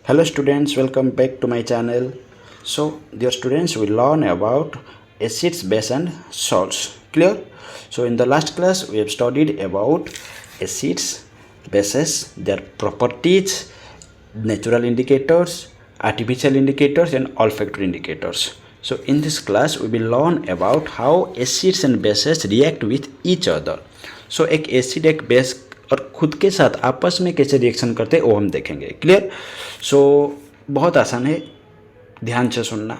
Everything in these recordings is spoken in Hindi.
Hello students, welcome back to my channel. So dear students, we learn about acids, base and salts. Clear? So in the last class we have studied about acids, bases, their properties, natural indicators, artificial indicators and olfactory indicators. So in this class we will learn about how acids and bases react with each other. So एक एसिड एक बेस और खुद के साथ आपस में कैसे रिएक्शन करते हैं वो हम देखेंगे. क्लियर? सो बहुत आसान है, ध्यान से सुनना.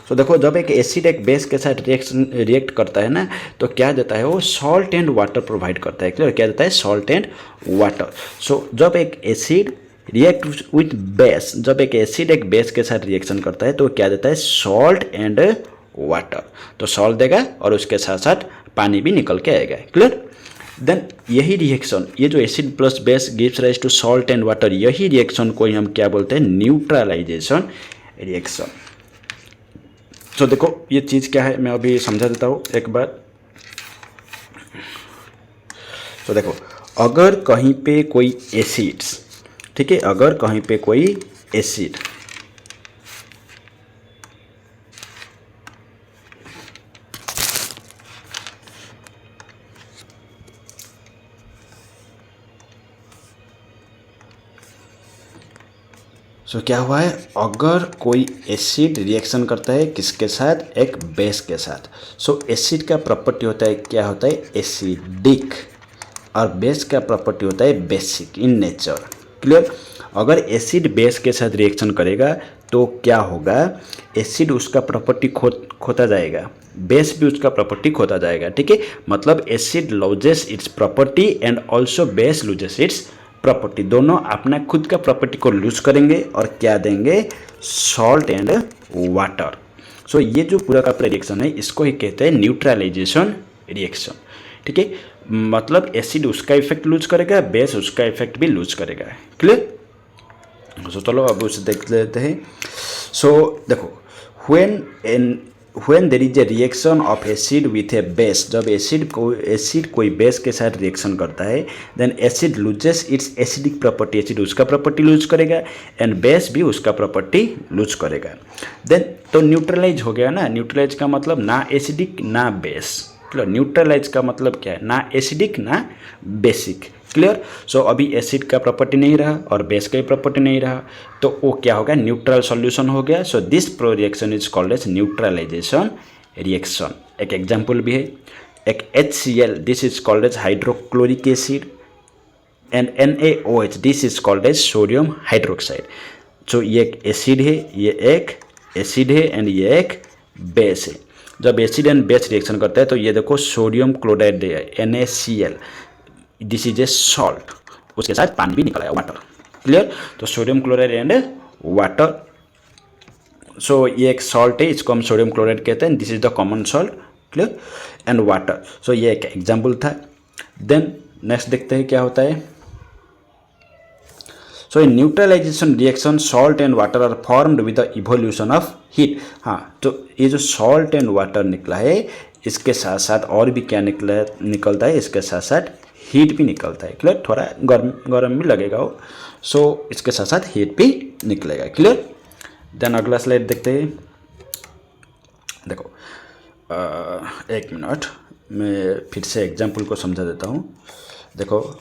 तो देखो, जब एक एसिड एक बेस के साथ रिएक्ट करता है ना, तो क्या देता है वो सॉल्ट एंड वाटर प्रोवाइड करता है. क्लियर? क्या देता है? Salt and water. सो जब एक एसिड रिएक्ट विथ बेस, जब एक एसिड एक बेस के साथ रिएक्शन करता है तो क्या देता है? Salt and water. तो सॉल्ट देगा और उसके साथ साथ पानी भी निकल के आएगा. क्लियर? देन यही रिएक्शन, ये जो acid plus base gives rise to salt and water, यही रिएक्शन को हम क्या बोलते हैं? Neutralisation reaction. तो देखो ये चीज़ क्या है, मैं अभी समझा देता हूँ एक बार. तो देखो, अगर कहीं पे कोई एसिड्स, ठीक है, अगर कहीं पे कोई एसिड सो क्या हुआ है, अगर कोई एसिड रिएक्शन करता है किसके साथ? एक बेस के साथ. सो एसिड का प्रॉपर्टी होता है, क्या होता है? एसिडिक. और बेस का प्रॉपर्टी होता है बेसिक इन नेचर. क्लियर? अगर एसिड बेस के साथ रिएक्शन करेगा तो क्या होगा? एसिड उसका प्रॉपर्टी खोता जाएगा, बेस भी उसका प्रॉपर्टी खोता जाएगा. ठीक है, मतलब acid loses it's property and also base loses it's property. दोनों अपना खुद का प्रॉपर्टी को लूज करेंगे और क्या देंगे? Salt and water. सो ये जो पूरा का पूरा रिएक्शन है, इसको ही कहते हैं न्यूट्रलाइजेशन रिएक्शन. ठीक है, मतलब एसिड उसका इफेक्ट लूज करेगा, बेस उसका इफेक्ट भी लूज करेगा. क्लियर? सो चलो अब उसे देख लेते हैं. सो देखो, when there is a reaction of acid with a base, जब एसिड कोई बेस के साथ रिएक्शन करता है, then acid loses its acidic property. Acid उसका प्रॉपर्टी लूज करेगा एंड बेस भी उसका प्रॉपर्टी लूज करेगा. देन तो न्यूट्रलाइज हो गया ना. न्यूट्रलाइज का मतलब ना एसिडिक ना बेस. क्लियर? न्यूट्रलाइज का मतलब क्या है? ना एसिडिक ना बेसिक. क्लियर? सो अभी एसिड का प्रॉपर्टी नहीं रहा और बेस का भी प्रॉपर्टी नहीं रहा, तो वो क्या होगा? न्यूट्रल सॉल्यूशन हो गया. So this reaction is called as neutralisation reaction. एक एग्जांपल भी है, एक HCl, this is called as hydrochloric acid, and NaOH, this is called as sodium hydroxide. So ये एक एसिड है, ये एक एसिड है एंड ये एक बेस है. जब एसिड एंड बेस रिएक्शन करता है तो ये देखो सोडियम क्लोराइड है, NaCl, this is a salt, उसके साथ पानी भी निकल आया, वाटर. क्लियर? तो sodium chloride and water. So ये एक सॉल्ट है, इसको हम सोडियम क्लोराइड कहते हैं. This is the common salt. Clear? And water. So ये एक एग्जाम्पल था. देन नेक्स्ट देखते हैं क्या होता है. So in neutralisation reaction salt and water are formed with the evolution of heat. हाँ, तो ये जो सॉल्ट एंड वाटर निकला है, इसके साथ साथ और भी क्या निकलता है? इसके साथ साथ हीट भी निकलता है. क्लियर? थोड़ा गर्म भी लगेगा वो. सो इसके साथ साथ हीट भी निकलेगा. क्लियर? देन अगला स्लाइड देखते हैं. देखो, एक मिनट, मैं फिर से एग्जाम्पल को समझा देता हूँ. देखो,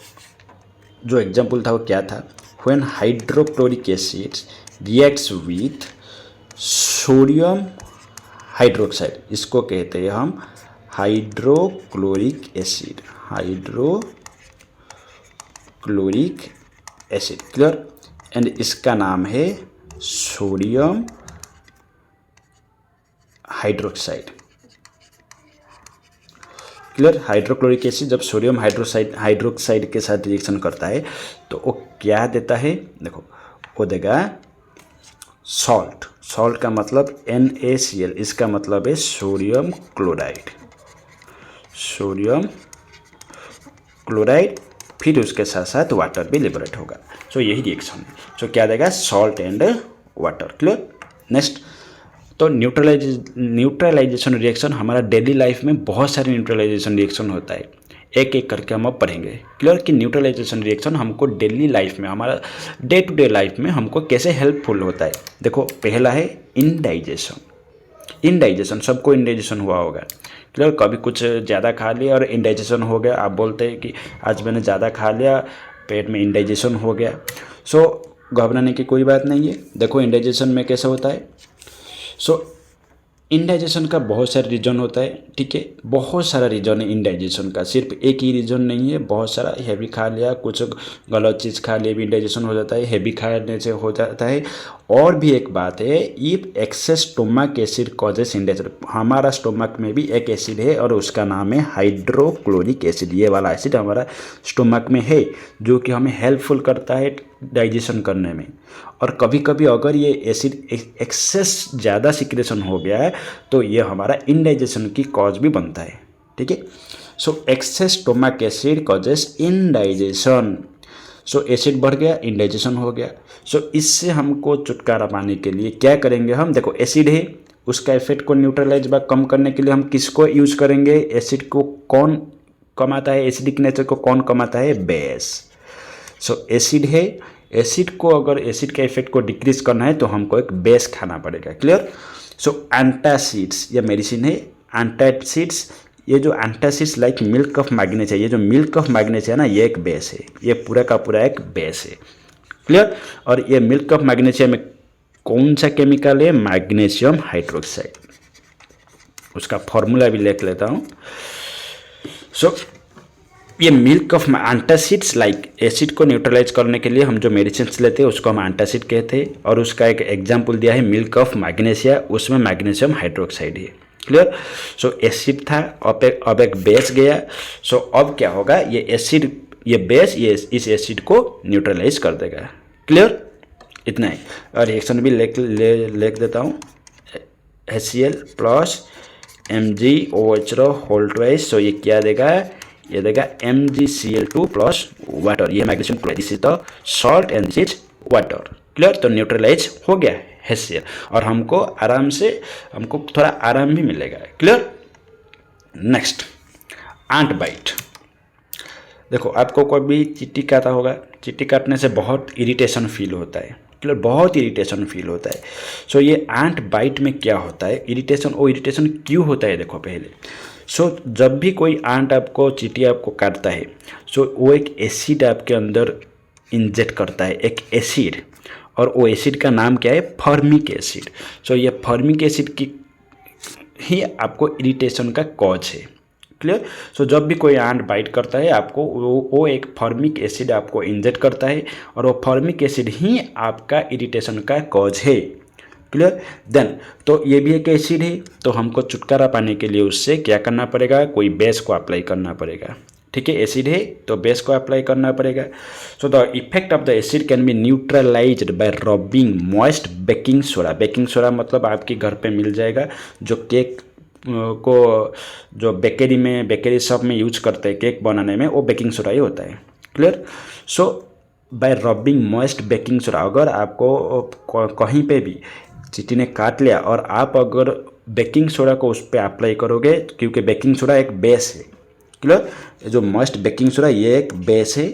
जो एग्जाम्पल था वो क्या था? When hydrochloric acid reacts with sodium hydroxide, इसको कहते हैं हम hydrochloric acid. Hydrochloric acid. Clear? And इसका नाम है sodium hydroxide. Clear? Hydrochloric acid जब सोडियम हाइड्रोक्साइड के साथ रिएक्शन करता है तो वो क्या देता है? देखो, वो देगा सॉल्ट. सॉल्ट का मतलब NaCl, इसका मतलब है सोडियम क्लोराइड. सोडियम क्लोराइड, फिर उसके साथ साथ वाटर भी लिबरेट होगा. सो यही रिएक्शन है. सो क्या देगा? Salt and water. Clear? Next, तो न्यूट्रलाइजेशन रिएक्शन हमारा डेली लाइफ में बहुत सारे न्यूट्रलाइजेशन रिएक्शन होता है. एक एक करके हम अब पढ़ेंगे। क्लियर कि न्यूट्रलाइजेशन रिएक्शन हमको डेली लाइफ में, हमारा डे टू डे लाइफ में हमको कैसे हेल्पफुल होता है। देखो पहला है इनडाइजेशन। इनडाइजेशन, सबको इनडाइजेशन हुआ होगा। क्लियर, कभी कुछ ज़्यादा खा लिया और इनडाइजेशन हो गया, आप बोलते हैं कि आज मैंने ज़्यादा खा लिया, पेट में इनडाइजेशन हो गया। सो घबराने की कोई बात नहीं है। देखो इनडाइजेशन में कैसे होता है। सो इनडाइजेशन का बहुत सारा रीज़न होता है, ठीक है, बहुत सारा रीज़न है इनडाइजेशन का, सिर्फ एक ही रीज़न नहीं है, बहुत सारा। हैवी खा लिया, कुछ गलत चीज़ खा लिया भी इनडाइजेशन हो जाता है, हैवी खाने से हो जाता है। और भी एक बात है, if excess stomach acid causes indigestion. हमारा स्टोमक में भी एक एसिड है और उसका नाम है हाइड्रोक्लोरिक एसिड। ये वाला एसिड हमारा स्टोमक में है जो कि हमें हेल्पफुल करता है डाइजेशन करने में। और कभी कभी अगर ये एसिड एक्सेस ज़्यादा सिक्रेशन हो गया है तो ये हमारा इनडाइजेशन की कॉज भी बनता है, ठीक है। So excess stomach acid causes indigestion. So acid बढ़ गया, इनडाइजेशन हो गया। सो इससे हमको छुटकारा पाने के लिए क्या करेंगे हम। देखो एसिड है, उसका इफेक्ट को न्यूट्रलाइज व कम करने के लिए हम किसको यूज करेंगे। एसिड को कौन कमाता है, एसिडिक नेचर को कौन कमाता है, बेस। सो एसिड है, एसिड को अगर एसिड के इफेक्ट को डिक्रीज करना है तो हमको एक बेस खाना पड़ेगा। क्लियर। सो एंटासिड्स, ये मेडिसिन है। एंटासिड्स, ये जो एंटासिड्स लाइक मिल्क ऑफ मैग्नेस है, ये जो मिल्क ऑफ मैग्नेस है ना, ये एक बेस है, ये पूरा का पूरा एक बेस है। क्लियर। और ये मिल्क ऑफ मैग्नेशियम में कौन सा केमिकल है, मैग्नीशियम हाइड्रोक्साइड। उसका फॉर्मूला भी लिख लेता हूँ। सो ये milk of antacids like acid को न्यूट्रलाइज करने के लिए हम जो मेडिसिन लेते हैं उसको हम एंटासिड कहते हैं। और उसका एक एग्जाम्पल दिया है मिल्क ऑफ मैग्नीशिया, उसमें मैग्नीशियम हाइड्रोक्साइड है। क्लियर। सो एसिड था, अब एक बेस गया। सो अब क्या होगा, ये एसिड, ये बेस ये इस एसिड को न्यूट्रलाइज कर देगा। क्लियर, इतना ही। और रिएक्शन भी लिख देता हूँ, HCl plus MgOH whole twice. So ये क्या देगा, ये देगा MgCl2 प्लस वाटर। ये magnesium chloride, this is the salt and this is water. Clear. तो न्यूट्रलाइज हो गया HCl और हमको आराम से, हमको थोड़ा आराम भी मिलेगा। क्लियर। नेक्स्ट, एंट बाइट। देखो आपको कोई भी चींटी काटा होगा, चींटी काटने से बहुत इरिटेशन फील होता है। क्लियर, बहुत इरिटेशन फील होता है। सो ये एंट बाइट में क्या होता है, इरिटेशन, वो इरिटेशन क्यों होता है देखो पहले। सो जब भी कोई एंट आपको, चींटी आपको काटता है, सो वो एक एसिड आपके अंदर इंजेक्ट करता है, एक एसिड। और वो एसिड का नाम क्या है, फॉर्मिक एसिड। सो ये फॉर्मिक एसिड की ही आपको इरिटेशन का कॉज है। क्लियर। सो जब भी कोई एंट बाइट करता है आपको, वो एक फॉर्मिक एसिड आपको इंजेक्ट करता है और वो फॉर्मिक एसिड ही आपका इरिटेशन का कॉज है। क्लियर। देन तो ये भी एक एसिड है, तो हमको छुटकारा पाने के लिए उससे क्या करना पड़ेगा, कोई बेस को अप्लाई करना पड़ेगा। ठीक है, एसिड है तो बेस को अप्लाई करना पड़ेगा। So the effect of the acid can be neutralised bye rubbing moist baking soda. Baking soda मतलब आपके घर पे मिल जाएगा, जो केक को जो बेकरी में, बेकरी शॉप में यूज करते हैं केक बनाने में, वो बेकिंग सोडा ही होता है। क्लियर। सो bye rubbing moist baking soda, अगर आपको कहीं पे भी चींटी ने काट लिया और आप अगर बेकिंग सोडा को उस पर अप्लाई करोगे, क्योंकि बेकिंग सोडा एक बेस है। क्लियर। जो मॉइस्ट बेकिंग सोडा ये एक बेस है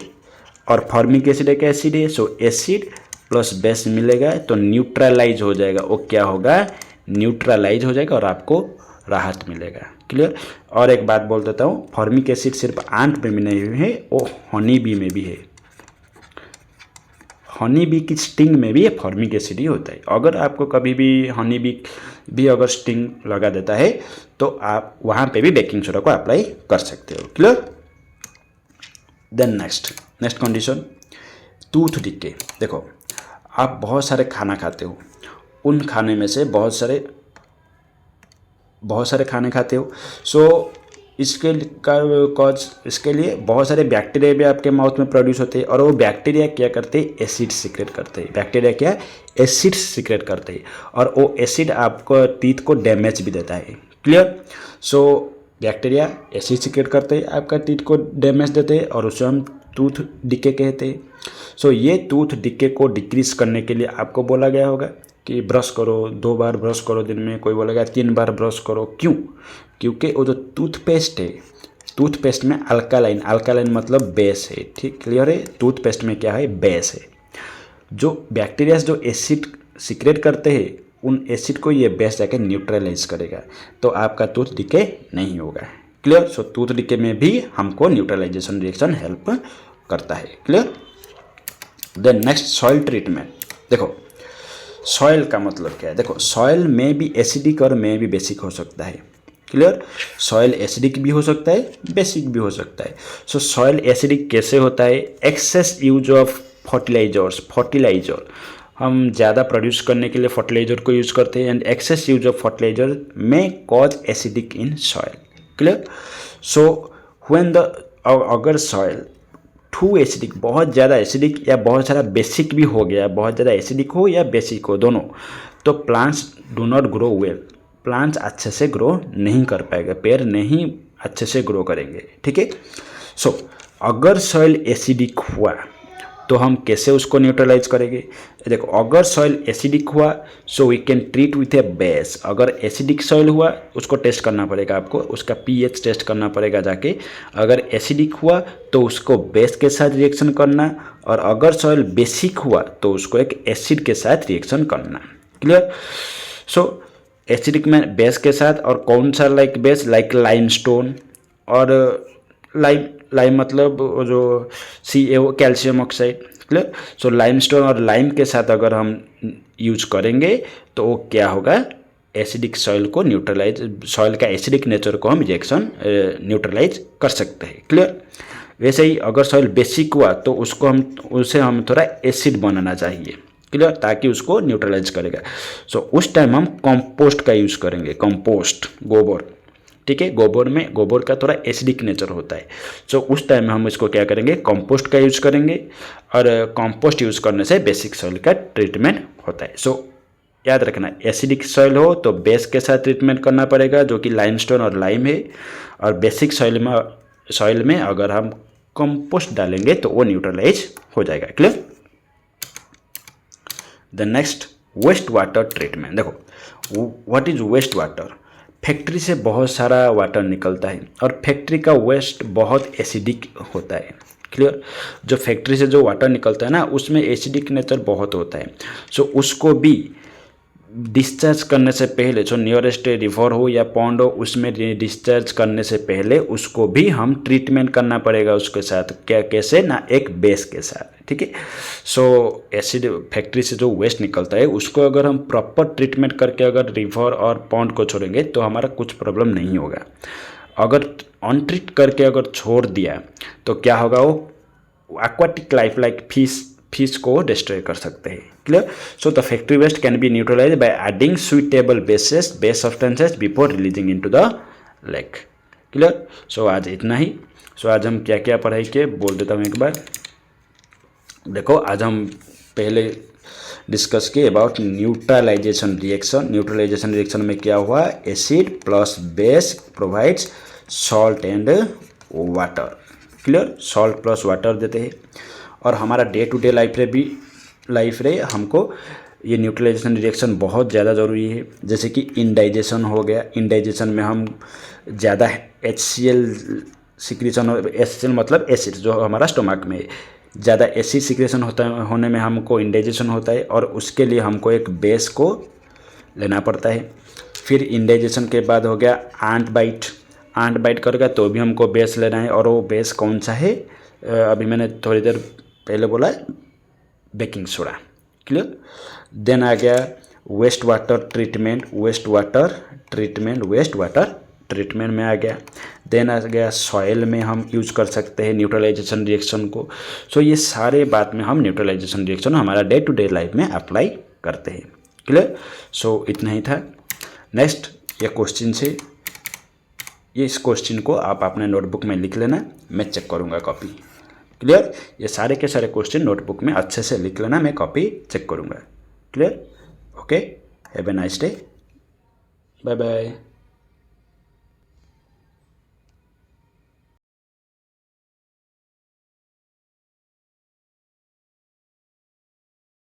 और फॉर्मिक एसिड एक एसिड है। सो एसिड प्लस बेस मिलेगा तो न्यूट्रलाइज हो जाएगा। वो क्या होगा, न्यूट्रलाइज हो जाएगा और आपको राहत मिलेगा। क्लियर। और एक बात बोल देता हूँ, फॉर्मिक एसिड सिर्फ आंट में भी नहीं है, वो हनी बी में भी है। हनी बी की स्टिंग में भी ये फॉर्मिक एसिड ही होता है। अगर आपको कभी भी हनी बी भी अगर स्टिंग लगा देता है तो आप वहाँ पे भी बेकिंग सोडा को अप्लाई कर सकते हो। Clear. Then next condition, tooth decay. देखो आप बहुत सारे खाना खाते हो, उन खाने में से बहुत सारे खाने खाते हो। सो इसके लिए बहुत सारे बैक्टीरिया भी आपके माउथ में प्रोड्यूस होते हैं और वो बैक्टीरिया क्या करते हैं, एसिड सीक्रेट करते हैं। बैक्टीरिया क्या, एसिड सीक्रेट करते हैं और वो एसिड आपको टीथ को डैमेज भी देता है। Clear. So bacteria acid secret करते हैं, आपका टीथ को डैमेज देते हैं और उसे हम टूथ डिके कहते हैं। सो ये टूथ डिके को डिक्रीज करने के लिए आपको बोला गया होगा कि ब्रश करो, 2 बार ब्रश करो दिन में, कोई बोलेगा 3 बार ब्रश करो। क्यों, क्योंकि वो जो टूथपेस्ट है, टूथपेस्ट में अल्कालाइन, अल्कालाइन मतलब बेस है, ठीक क्लियर है। टूथपेस्ट में क्या है, बेस है। जो बैक्टीरिया जो एसिड सीक्रेट करते हैं उन एसिड को ये बेस जाके न्यूट्रलाइज करेगा, तो आपका टूथ डिके नहीं होगा। क्लियर। सो टूथ डिके में भी हमको न्यूट्रलाइजेशन रिएक्शन हेल्प करता है। Clear. Then next soil treatment. देखो सॉइल का मतलब क्या है, देखो सॉइल में भी एसिडिक और में भी बेसिक हो सकता है। क्लियर। सॉइल एसिडिक भी हो सकता है, बेसिक भी हो सकता है। सो सॉइल एसिडिक कैसे होता है, excess use of fertilisers, fertiliser हम ज़्यादा प्रोड्यूस करने के लिए फर्टिलाइजर को यूज़ करते हैं, and excess use of fertiliser में cause acidic in soil. Clear. So when the अगर सॉइल टू एसिडिक, बहुत ज़्यादा एसिडिक या बहुत सारा बेसिक भी हो गया, बहुत ज़्यादा एसिडिक हो या बेसिक हो दोनों, तो plants do not grow well, plants अच्छे से ग्रो नहीं कर पाएगा, पेड़ नहीं अच्छे से ग्रो करेंगे। ठीक है। सो अगर सॉइल एसिडिक हुआ तो हम कैसे उसको न्यूट्रलाइज करेंगे। देखो अगर सॉइल एसिडिक हुआ so we can treat with a base. अगर एसिडिक सॉइल हुआ उसको टेस्ट करना पड़ेगा आपको, उसका पीएच टेस्ट करना पड़ेगा जाके। अगर एसिडिक हुआ तो उसको बेस के साथ रिएक्शन करना, और अगर सॉइल बेसिक हुआ तो उसको एक एसिड के साथ रिएक्शन करना। क्लियर। सो एसिडिक में बेस के साथ, और कौन सा लाइक बेस, लाइक लाइमस्टोन, और लाइम मतलब जो CaO कैल्शियम ऑक्साइड। क्लियर। सो लाइमस्टोन और लाइम के साथ अगर हम यूज करेंगे तो वो क्या होगा, एसिडिक सॉइल को न्यूट्रलाइज, सॉइल का एसिडिक नेचर को हम रिएक्शन न्यूट्रलाइज कर सकते हैं। क्लियर। वैसे ही अगर सॉइल बेसिक हुआ तो उसे हम थोड़ा एसिड बनाना चाहिए। क्लियर, ताकि उसको न्यूट्रलाइज करेगा। सो उस टाइम हम कंपोस्ट का यूज़ करेंगे, कंपोस्ट, गोबर। ठीक है। गोबर का थोड़ा एसिडिक नेचर होता है। सो उस टाइम में हम इसको क्या करेंगे, कंपोस्ट का यूज़ करेंगे, और कंपोस्ट यूज़ करने से बेसिक सॉइल का ट्रीटमेंट होता है। सो याद रखना, एसिडिक सॉइल हो तो बेस के साथ ट्रीटमेंट करना पड़ेगा जो कि लाइमस्टोन और लाइम है, और बेसिक सॉइल में अगर हम कंपोस्ट डालेंगे तो वो न्यूट्रलाइज हो जाएगा। Clear. The next waste water treatment. देखो what is waste water. Factory से बहुत सारा वाटर निकलता है, और फैक्ट्री का वेस्ट बहुत एसिडिक होता है। क्लियर। जो फैक्ट्री से जो वाटर निकलता है ना, उसमें एसिडिक नेचर बहुत होता है। सो उसको भी डिस्चार्ज करने से पहले, जो नियरेस्ट रिवर हो या पॉन्ड हो, उसमें डिस्चार्ज करने से पहले उसको भी हम ट्रीटमेंट करना पड़ेगा उसके साथ। क्या, कैसे ना, एक बेस के साथ। ठीक है। सो एसिड फैक्ट्री से जो वेस्ट निकलता है उसको अगर हम प्रॉपर ट्रीटमेंट करके अगर रिवर और पॉन्ड को छोड़ेंगे तो हमारा कुछ प्रॉब्लम नहीं होगा। अगर अनट्रीट करके अगर छोड़ दिया तो क्या होगा, वो एक्वाटिक लाइफ लाइक फिश को डिस्ट्रॉय कर सकते हैं। Clear. So the factory waste can be neutralise by adding suitable base substances before releasing into the lake. Clear. So आज इतना ही। सो आज हम क्या क्या पढ़ाई किए बोल देता हूँ एक बार। देखो आज हम पहले डिस्कस किए about neutralisation reaction. Neutralisation reaction में क्या हुआ, acid plus base provides salt and water. Clear. Salt plus water देते हैं, और हमारा डे टू डे लाइफ रे हमको ये न्यूट्रलाइजेशन रिएक्शन बहुत ज़्यादा ज़रूरी है। जैसे कि इंडाइजेशन हो गया, इंडाइजेशन में हम ज़्यादा HCl सिक्रेशन, HCl मतलब एसिड, जो हमारा स्टोमक में ज़्यादा एसिड सिक्रेशन होने में हमको इंडाइजेशन होता है, और उसके लिए हमको एक बेस को लेना पड़ता है। फिर इंडाइजेशन के बाद हो गया आंट बाइट करेगा तो भी हमको बेस लेना है, और वो बेस कौन सा है, अभी मैंने थोड़ी देर पहले बोला, बेकिंग सोडा। क्लियर। देन आ गया वेस्ट वाटर ट्रीटमेंट में आ गया। देन आ गया सॉइल में हम यूज कर सकते हैं न्यूट्रलाइजेशन रिएक्शन को। सो ये सारे बात में हम न्यूट्रलाइजेशन रिएक्शन हमारा डे टू डे लाइफ में अप्लाई करते हैं। क्लियर। सो इतना ही था। नेक्स्ट ये क्वेश्चन से, ये इस क्वेश्चन को आप अपने नोटबुक में लिख लेना, मैं चेक करूँगा कॉपी। क्लियर। ये सारे के सारे क्वेश्चन नोटबुक में अच्छे से लिख लेना, मैं कॉपी चेक करूँगा। Clear. Okay, have a nice day, bye bye.